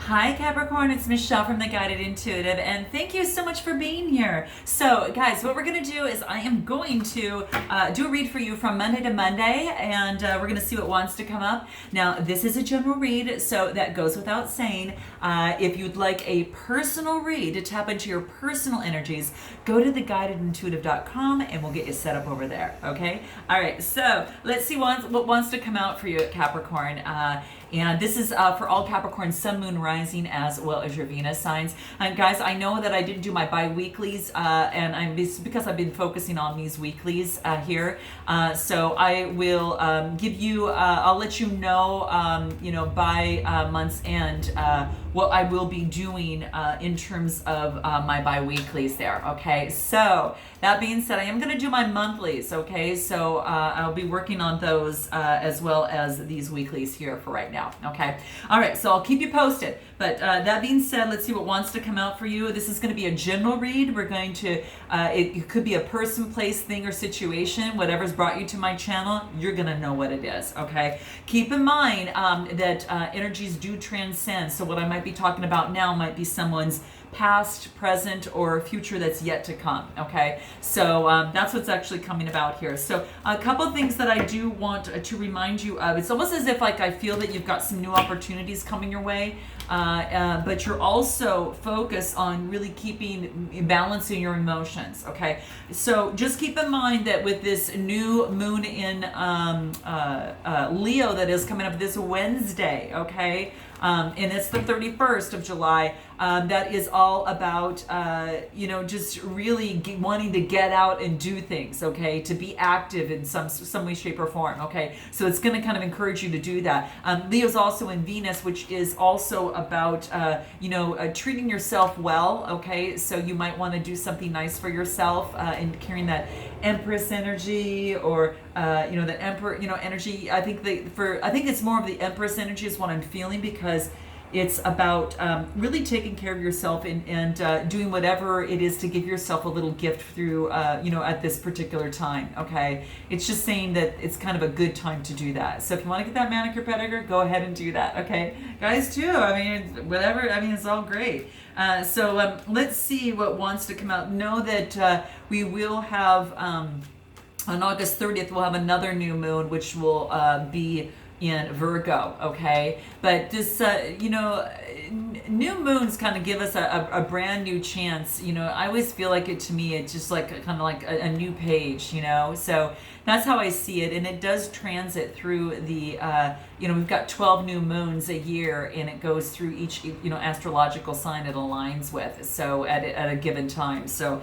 Hi Capricorn, it's Michelle from The Guided Intuitive, and thank you so much for being here. So guys, what we're going to do is I am going to do a read for you from Monday to Monday, and we're going to see what wants to come up. Now, this is a general read, so that goes without saying. If you'd like a personal read to tap into your personal energies, go to theguidedintuitive.com and we'll get you set up over there, okay? All right, so let's see what wants to come out for you at Capricorn. And this is for all Capricorn, Sun, Moon, Rising, as well as your Venus signs. And guys, I know that I didn't do my bi-weeklies, and it's because I've been focusing on these weeklies here. So I will give you, I'll let you know, by month's end, what I will be doing in terms of my bi-weeklies there, okay? So that being said, I am going to do my monthlies, okay? So I'll be working on those as well as these weeklies here for right now, okay? All right, so I'll keep you posted. But that being said, let's see what wants to come out for you. This is going to be a general read. We're going to, it could be a person, place, thing, or situation. Whatever's brought you to my channel, you're going to know what it is, okay? Keep in mind that energies do transcend. So what I might be talking about now might be someone's past, present, or future that's yet to come, okay? So that's what's actually coming about here. So a couple of things that I do want to remind you of. It's almost as if like I feel that you've got some new opportunities coming your way, but you're also focused on really balancing your emotions, okay? So just keep in mind that with this new moon in Leo that is coming up this Wednesday, okay? And it's the 31st of July. That is all about, just really wanting to get out and do things, okay? To be active in some way, shape, or form, okay? So it's going to kind of encourage you to do that. Leo's also in Venus, which is also about, treating yourself well, okay? So you might want to do something nice for yourself and carrying that Empress energy or, the Emperor, energy. I think it's more of the Empress energy is what I'm feeling, because it's about really taking care of yourself and doing whatever it is to give yourself a little gift through, at this particular time, okay? It's just saying that it's kind of a good time to do that. So if you want to get that manicure, pedicure, go ahead and do that, okay? Guys, too, whatever, it's all great. So let's see what wants to come out. Know that we will have, on August 30th, we'll have another new moon, which will be in Virgo, okay? But this, new moons kind of give us a brand new chance. I always feel like it's just like kind of like a new page, So that's how I see it, and it does transit through the, we've got 12 new moons a year, and it goes through each, astrological sign it aligns with, so at a given time. So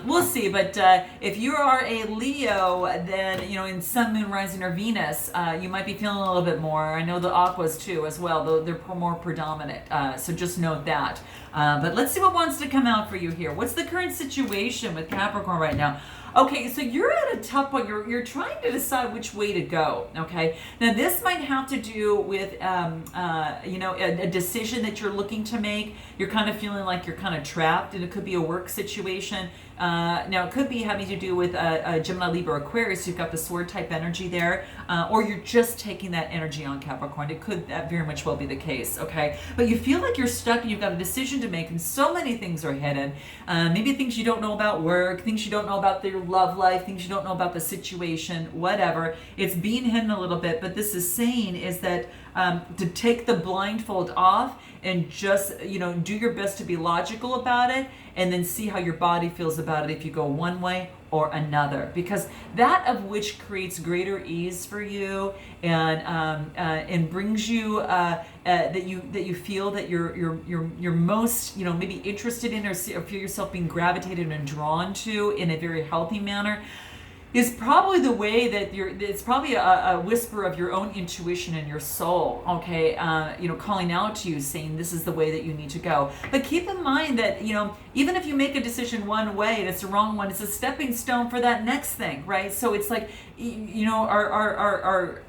we'll see, but if you are a Leo, then, in Sun, Moon, Rising, or Venus, you might be feeling a little bit more. I know the Aquas, too, as well, though they're more predominant, so just note that. But let's see what wants to come out for you here. What's the current situation with Capricorn right now? Okay, so you're at a tough point. You're trying to decide which way to go, okay? Now, this might have to do with, a decision that you're looking to make. You're kind of feeling like you're kind of trapped, and it could be a work situation. Now, it could be having to do with Gemini, Libra, Aquarius. You've got the sword type energy there, or you're just taking that energy on Capricorn. It could very much well be the case, okay? But you feel like you're stuck and you've got a decision to make, and so many things are hidden. Maybe things you don't know about work, things you don't know about your love life, things you don't know about the situation, whatever. It's being hidden a little bit, but this is saying is that to take the blindfold off and just, do your best to be logical about it, and then see how your body feels about it if you go one way or another, because that of which creates greater ease for you and brings you that you feel that you're most maybe interested in, or feel yourself being gravitated and drawn to in a very healthy manner, is probably the way that it's probably a whisper of your own intuition and your soul, okay? Calling out to you, saying this is the way that you need to go. But keep in mind that, even if you make a decision one way and it's the wrong one, it's a stepping stone for that next thing, right? So it's like, our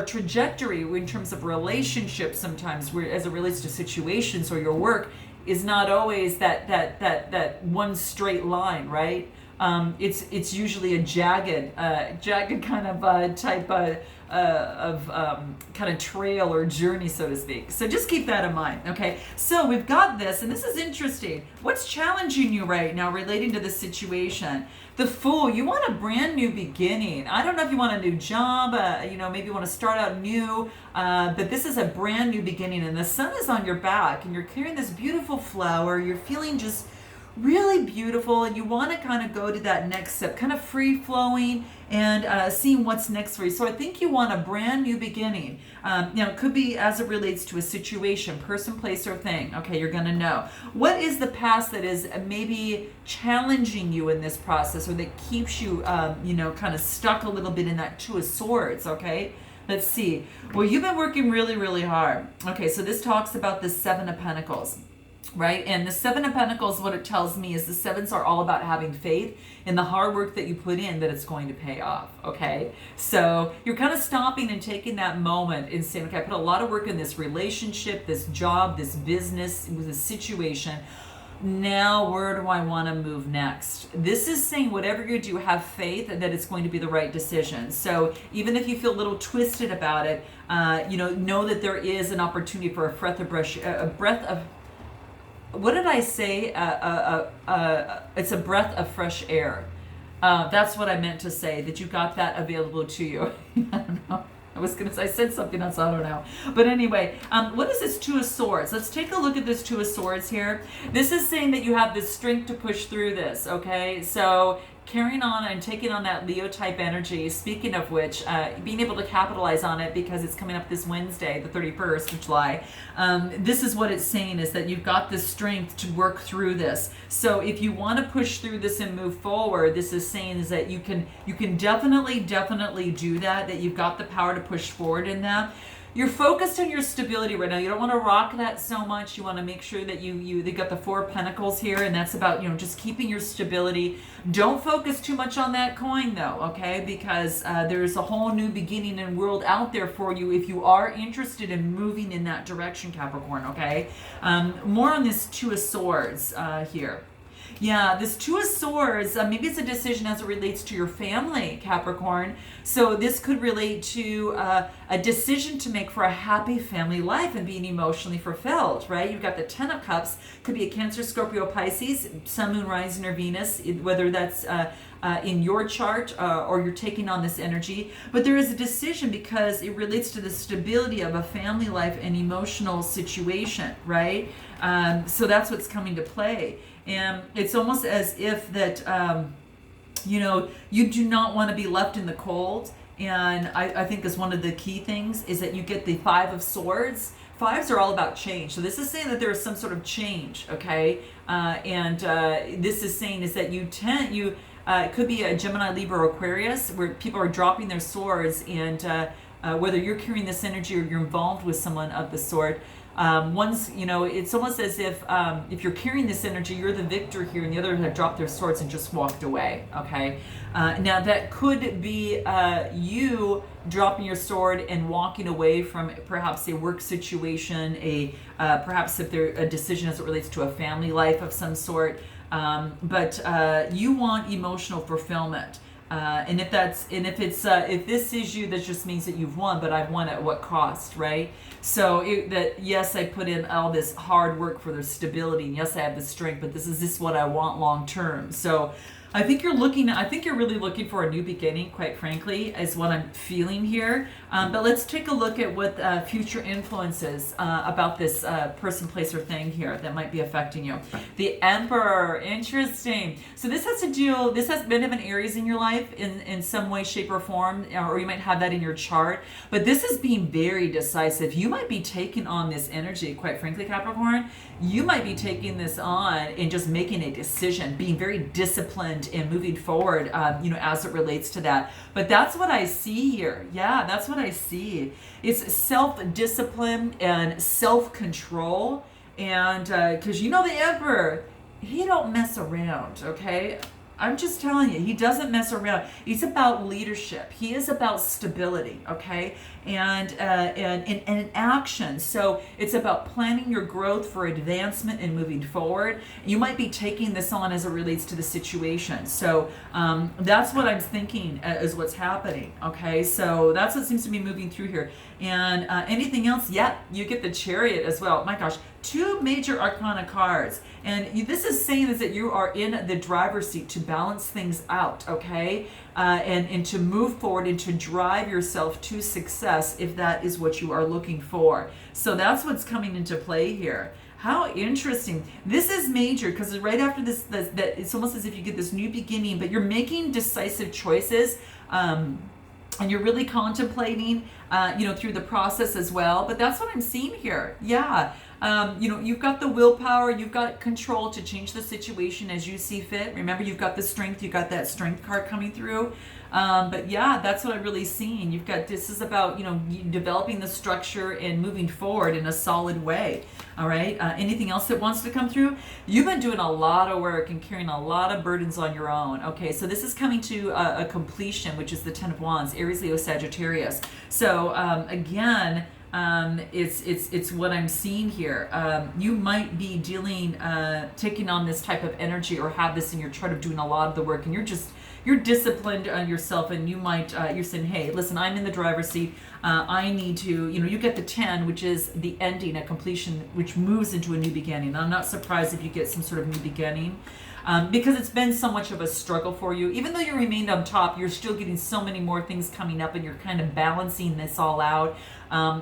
trajectory in terms of relationships sometimes, as it relates to situations or your work, is not always that one straight line, right? it's usually a jagged kind of type of kind of trail or journey, so to speak. So just keep that in mind, okay? So we've got this, and this is interesting. What's challenging you right now relating to the situation? The Fool, you want a brand new beginning. I don't know if you want a new job, maybe you want to start out new, but this is a brand new beginning, and the sun is on your back, and you're carrying this beautiful flower. You're feeling just really beautiful, and you want to kind of go to that next step, kind of free flowing and seeing what's next for you. So I think you want a brand new beginning. It could be as it relates to a situation, person, place, or thing. Okay, you're going to know. What is the past that is maybe challenging you in this process, or that keeps you, kind of stuck a little bit in that Two of Swords, okay? Let's see. Well, you've been working really, really hard. Okay, so this talks about the Seven of Pentacles. Right? And the Seven of Pentacles, what it tells me is the sevens are all about having faith in the hard work that you put in, that it's going to pay off. Okay. So you're kind of stopping and taking that moment and saying, okay, I put a lot of work in this relationship, this job, this business, this situation. Now, where do I want to move next? This is saying whatever you do, have faith that it's going to be the right decision. So even if you feel a little twisted about it, know that there is an opportunity for a breath of what did I say? It's a breath of fresh air. That's what I meant to say, that you got that available to you. I don't know. I said something else, I don't know. But anyway, what is this Two of Swords? Let's take a look at this Two of Swords here. This is saying that you have this strength to push through this, okay? So carrying on and taking on that Leo type energy, speaking of which, being able to capitalize on it because it's coming up this Wednesday, the 31st of July. This is what it's saying, is that you've got the strength to work through this. So if you want to push through this and move forward, this is saying is that you can definitely do that you've got the power to push forward in that. You're focused on your stability right now. You don't want to rock that so much. You want to make sure that they got the Four of Pentacles here, and that's about, just keeping your stability. Don't focus too much on that coin though, okay? Because there's a whole new beginning and world out there for you if you are interested in moving in that direction, Capricorn, okay? More on this Two of Swords here. Yeah, this Two of Swords, maybe it's a decision as it relates to your family, Capricorn. So this could relate to a decision to make for a happy family life and being emotionally fulfilled, right? You've got the Ten of Cups, could be a Cancer, Scorpio, Pisces, Sun, Moon, Rising, or Venus, whether that's in your chart or you're taking on this energy. But there is a decision because it relates to the stability of a family life and emotional situation, right? So that's what's coming to play. And it's almost as if that, you do not want to be left in the cold. And I think is one of the key things is that you get the Five of Swords. Fives are all about change. So this is saying that there is some sort of change, okay? This is saying is that it could be a Gemini, Libra, or Aquarius, where people are dropping their swords, and whether you're carrying this energy or you're involved with someone of the sort, it's almost as if you're carrying this energy, you're the victor here, and the others have dropped their swords and just walked away, okay? Now that could be you dropping your sword and walking away from perhaps a work situation, perhaps if there a decision as it relates to a family life of some sort, but you want emotional fulfillment. If this is you, that just means that you've won, but I've won at what cost, right? So yes, I put in all this hard work for the stability, and yes, I have the strength, but this is what I want long term. So I think you're really looking for a new beginning, quite frankly, is what I'm feeling here. But let's take a look at what future influences about this person, place, or thing here that might be affecting you. The Emperor, interesting. So this has been of an Aries in your life in some way, shape, or form, or you might have that in your chart. But this is being very decisive. You might be taking on this energy, quite frankly, Capricorn. You might be taking this on and just making a decision, being very disciplined and moving forward, as it relates to that. But that's what I see here. Yeah, that's what I see. It's self-discipline and self-control. And because the Emperor, he don't mess around, okay? I'm just telling you, he doesn't mess around. He's about leadership. He is about stability, okay, and action. So it's about planning your growth for advancement and moving forward. You might be taking this on as it relates to the situation. So that's what I'm thinking is what's happening, okay. So that's what seems to be moving through here. And anything else? Yeah, you get the Chariot as well. My gosh, 2 major arcana cards. And this is saying is that you are in the driver's seat to balance things out, okay? And to move forward and to drive yourself to success if that is what you are looking for. So that's what's coming into play here. How interesting. This is major because right after this, that it's almost as if you get this new beginning, but you're making decisive choices. And you're really contemplating, through the process as well. But that's what I'm seeing here. Yeah. You've got the willpower, you've got control to change the situation as you see fit. Remember, you've got the strength, you've got that strength card coming through. But yeah, that's what I'm really seeing. You've got, this is about, developing the structure and moving forward in a solid way. All right. Anything else that wants to come through? You've been doing a lot of work and carrying a lot of burdens on your own. Okay. So this is coming to a completion, which is the 10 of Wands, Aries, Leo, Sagittarius. So, again, it's what I'm seeing here. You might be taking on this type of energy or have this in your chart of doing a lot of the work, and you're disciplined on yourself, and you might, you're saying, hey, listen, I'm in the driver's seat. I need to, you get the 10, which is the ending, a completion, which moves into a new beginning. I'm not surprised if you get some sort of new beginning. Because it's been so much of a struggle for you. Even though you remained on top, you're still getting so many more things coming up, and you're kind of balancing this all out.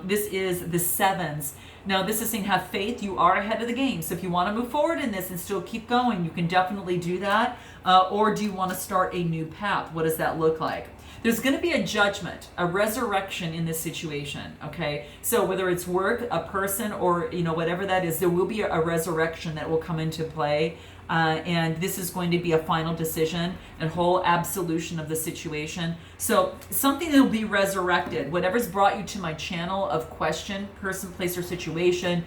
This is the 7s. Now, this is saying have faith. You are ahead of the game. So if you want to move forward in this and still keep going, you can definitely do that. Or do you want to start a new path? What does that look like? There's going to be a judgment, a resurrection in this situation, okay? So whether it's work, a person, or, whatever that is, there will be a resurrection that will come into play. And this is going to be a final decision and whole absolution of the situation. So something that will be resurrected, whatever's brought you to my channel of question, person, place, or situation,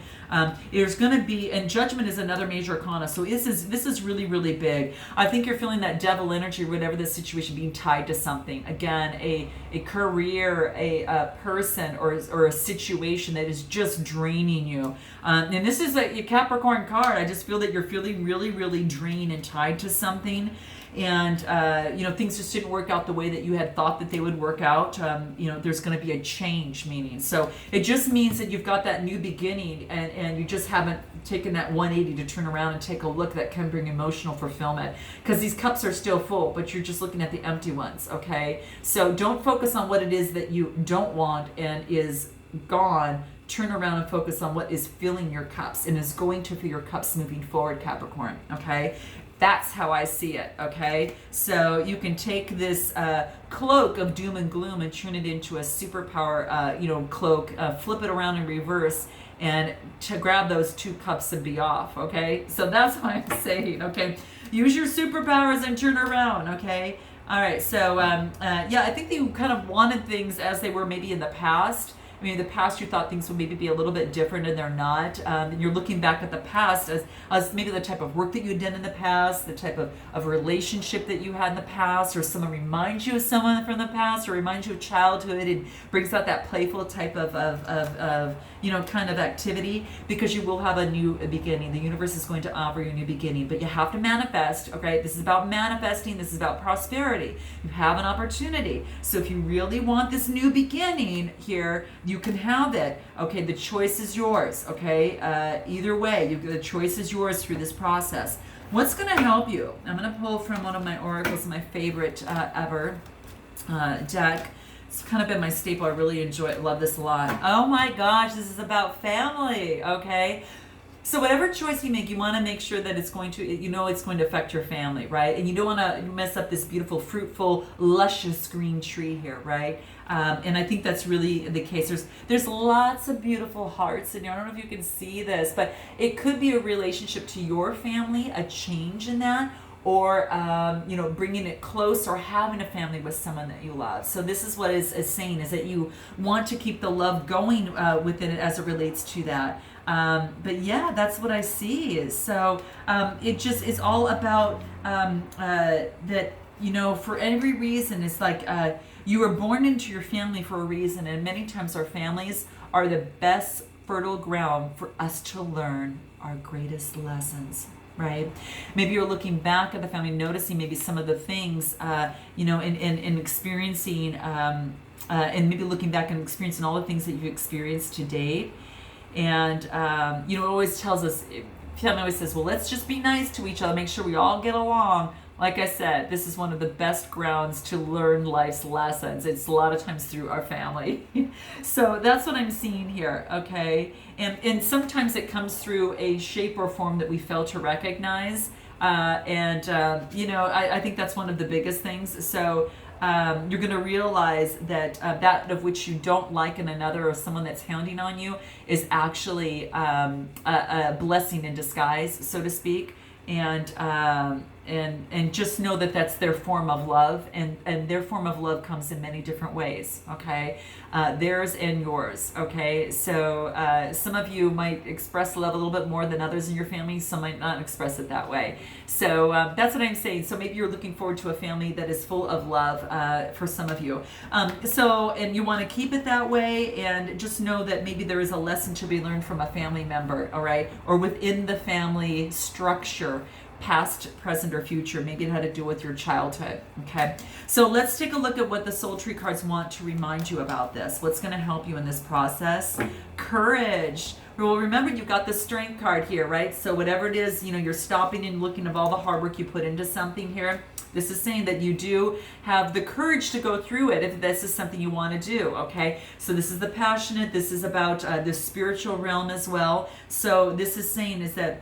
there's going to be, and judgment is another major arcana. So this is really, really big. I think you're feeling that devil energy, whatever the situation, being tied to something. Again, a career, a person, or a situation that is just draining you. And this is a Capricorn card. I just feel that you're feeling really, really drained and tied to something. And, things just didn't work out the way that you had thought that they would work out. There's going to be a change, meaning. So it just means that you've got that new beginning, and you just haven't taken that 180 to turn around and take a look that can bring emotional fulfillment. Because these cups are still full, but you're just looking at the empty ones, okay? So don't focus on what it is that you don't want and is gone. Turn around and focus on what is filling your cups and is going to fill your cups moving forward, Capricorn, okay? That's how I see it, okay? So you can take this cloak of doom and gloom and turn it into a superpower, cloak, flip it around in reverse, and to grab those 2 cups and be off, okay? So that's what I'm saying, okay? Use your superpowers and turn around, okay? All right, so, I think you kind of wanted things as they were maybe in the past. I mean, in the past, you thought things would maybe be a little bit different, and they're not. And you're looking back at the past as maybe the type of work that you had done in the past, the type of relationship that you had in the past, or someone reminds you of someone from the past, or reminds you of childhood, and brings out that playful type of kind of activity, because you will have a new beginning. The universe is going to offer you a new beginning, but you have to manifest, okay? This is about manifesting. This is about prosperity. You have an opportunity. So if you really want this new beginning here, you can have it, okay? The choice is yours, okay? Either way, the choice is yours through this process. What's going to help you? I'm going to pull from one of my oracles, my favorite ever deck. It's kind of been my staple. I really enjoy it. Love this a lot. Oh my gosh, this is about family, okay? So whatever choice you make, you want to make sure that it's going to, it's going to affect your family, right? And you don't want to mess up this beautiful, fruitful, luscious green tree here, right? And I think that's really the case. There's lots of beautiful hearts in here. I don't know if you can see this, but it could be a relationship to your family, a change in that, or bringing it close, or having a family with someone that you love. So this is what is saying, is that you want to keep the love going within it as it relates to that. But yeah, that's what I see. So it just is all about that, you know, for every reason. It's like you were born into your family for a reason, and many times our families are the best fertile ground for us to learn our greatest lessons. Right? Maybe you're looking back at the family, noticing maybe some of the things, you know, in experiencing, and maybe looking back and experiencing all the things that you've experienced to date. And, you know, it always tells us, family always says, well, let's just be nice to each other, make sure we all get along. Like I said, this is one of the best grounds to learn life's lessons. It's a lot of times through our family. So that's what I'm seeing here, okay? And sometimes it comes through a shape or form that we fail to recognize. You know, I think that's one of the biggest things. So you're going to realize that that of which you don't like in another, or someone that's hounding on you, is actually a blessing in disguise, so to speak. And just know that that's their form of love, and their form of love comes in many different ways, okay? Theirs and yours, okay? So some of you might express love a little bit more than others in your family. Some might not express it that way. So that's what I'm saying. So maybe you're looking forward to a family that is full of love for some of you. And you want to keep it that way, and just know that maybe there is a lesson to be learned from a family member, all right? Or within the family structure, past, present, or future. Maybe it had to do with your childhood, okay? So let's take a look at what the soul tree cards want to remind you about this. What's going to help you in this process? Courage. Well, remember, you've got the strength card here, right? So whatever it is, you know, you're stopping and looking at all the hard work you put into something here. This is saying that you do have the courage to go through it if this is something you want to do, okay? So this is the passionate. This is about the spiritual realm as well. So this is saying is that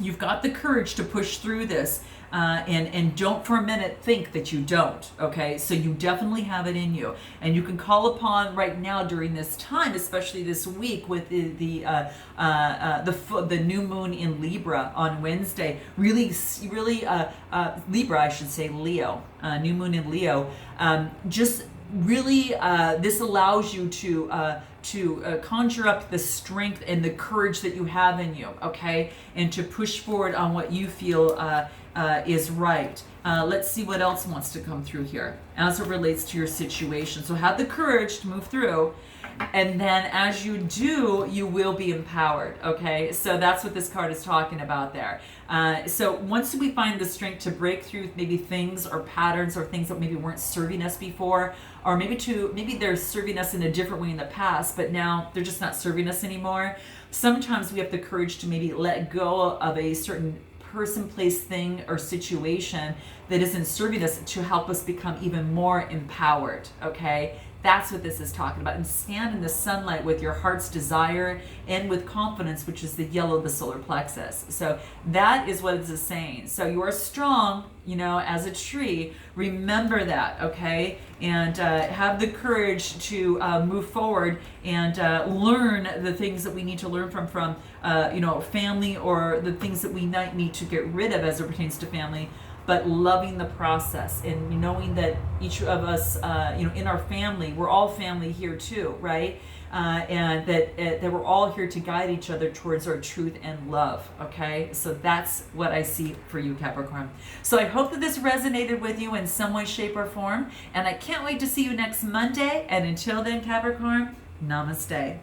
you've got the courage to push through this, and don't for a minute think that you don't, okay? So you definitely have it in you, and you can call upon right now during this time, especially this week with the new moon in Libra on Wednesday. Really, Libra, I should say, Leo, new moon in Leo. Just really, this allows you to conjure up the strength and the courage that you have in you, okay? And to push forward on what you feel is right. Let's see what else wants to come through here as it relates to your situation. So have the courage to move through, and then as you do, you will be empowered, okay? So that's what this card is talking about there. So once we find the strength to break through maybe things or patterns or things that maybe weren't serving us before, or maybe they're serving us in a different way in the past, but now they're just not serving us anymore. Sometimes we have the courage to maybe let go of a certain person, place, thing, or situation that isn't serving us to help us become even more empowered, okay? That's what this is talking about. And stand in the sunlight with your heart's desire and with confidence, which is the yellow of the solar plexus. So that is what this is saying. So you are strong, you know, as a tree. Remember that, okay? And have the courage to move forward and learn the things that we need to learn from you know, family, or the things that we might need to get rid of as it pertains to family. But loving the process and knowing that each of us, you know, in our family, we're all family here too, right? And that we're all here to guide each other towards our truth and love, okay? So that's what I see for you, Capricorn. So I hope that this resonated with you in some way, shape, or form. And I can't wait to see you next Monday. And until then, Capricorn, namaste.